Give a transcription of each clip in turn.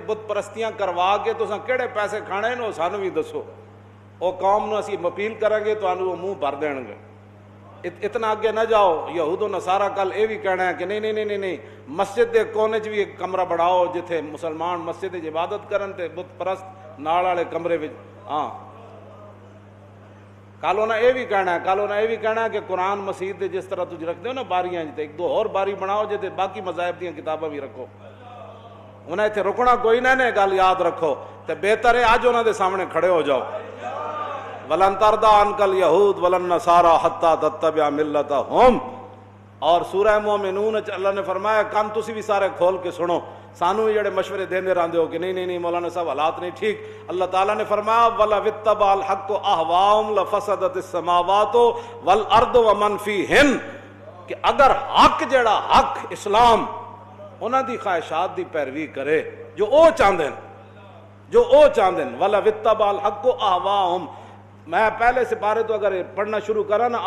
بت پرستیاں کروا کے تو کہڑے پیسے کھانے نو سانو بھی دسو، وہ قوم نو اسی اپیل کریں گے تو وہ منہ بھر دین گے۔ اتنا اگے نہ جاؤ، یہود و نصارہ کل یہ بھی کہنا ہے کہ نہیں نہیں نہیں نہیں، مسجد دے کونے چ بھی ایک کمرہ بڑھاؤ جتھے مسلمان مسجد عبادت کرن تے بت پرست نال والے کمرے وچ۔ ہاں کل انہیں یہ بھی کہنا ہے، کل انہیں یہ بھی کہنا ہے کہ قرآن مسجد دے جس طرح تجھ رکھ دو نا باریاں جتے، ایک دو اور باری بناؤ جتے باقی مذاہب دیاں کتاباں بھی رکھو۔ انہیں اتنے رکنا کوئی نہ نے، گل یاد رکھو تے بہتر ہے اج انہاں دے سامنے کھڑے ہو جاؤ۔ وَلَن تَرْضَىٰ عَنْكَ الْيَهُودُ وَلَا النَّصَارَىٰ حَتَّىٰ تَتَّبِعَ مِلَّتَهُمْ۔ اور سورہ مومنون اللہ نے فرمایا کان تسی بھی سارے کھول کے سنو، سانو بھی جڑے مشورے دیندے رہندے ہو کہ نہیں نہیں نہیں مولانا صاحب حالات نہیں ٹھیک۔ اللہ تعالیٰ نے فرمایا وَلَوِ اتَّبَعَ الْحَقُّ أَهْوَاءَهُمْ لَفَسَدَتِ السَّمَاوَاتُ وَالْأَرْضُ وَمَنْ فِيهِنَّ، کہ اگر حق جڑا حق اسلام انہاں دی خواہشات دی پیروی کرے جو او چاہندے جو او چاہندے وَلَوِ اتَّبَعَ الْحَقُّ أَهْوَاءَهُمْ۔ میں پہلے سپارے تو اگر پڑھنا شروع کرا نا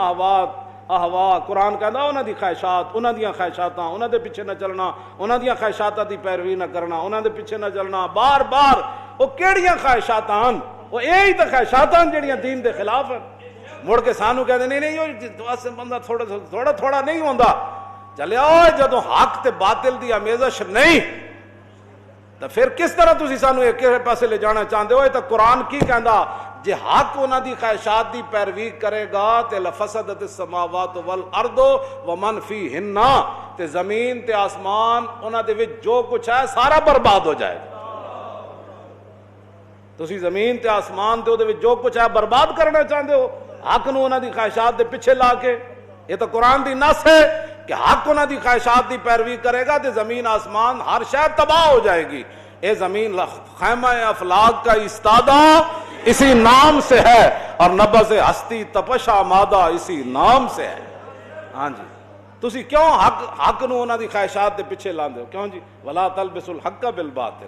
احوا قرآن کہندا انہاں دی خواہشات، انہاں دیاں خواہشاتاں، انہاں دے پیچھے نہ چلنا، انہاں دیاں خواہشاتاں دی پیروی نہ کرنا، انہاں دے پیچھے نہ چلنا، بار بار وہ کیڑیاں خواہشاتاں وہ یہی تے خواہشاتاں جڑیاں دین دے خلاف ہیں۔ مڑ کے سانو کہتے نہیں نہیں واسطے بندہ تھوڑا تھوڑا نہیں ہوندا، چلے جدوں حق تے باطل دی آمیزش نہیں تو پھر کس طرح تسی سانو ایک پاسے لے جانا چاہتے ہو؟ تو قرآن کی کہندا جے حق انہاں دی خواہشات دی پیروی کرے گا تے لفسدت السماوات والارض ومن فیہن، تے زمین تے آسمان انہاں دے وچ جو کچھ ہے سارا برباد ہو جائے گا۔ تسی زمین تے آسمان تے او دے وچ جو کچھ ہے برباد کرنا چاہتے ہو حق نو انہاں دی خواہشات دے پیچھے لا کے؟ یہ تو قرآن دی نص ہے کہ حق انہاں دی خواہشات دی پیروی کرے گا تے زمین آسمان ہر شے تباہ ہو جائے گی۔ اے زمین خیمہ افلاک کا استادہ اسی نام سے ہے اور نبض ہستی تپش آمادہ اسی نام سے ہے۔ ہاں جی تسی کیوں حق نو انہاں دی خواہشات دے پیچھے لاندے ہو؟ کیوں جی؟ ولا تلبسوا الحق بالباطل۔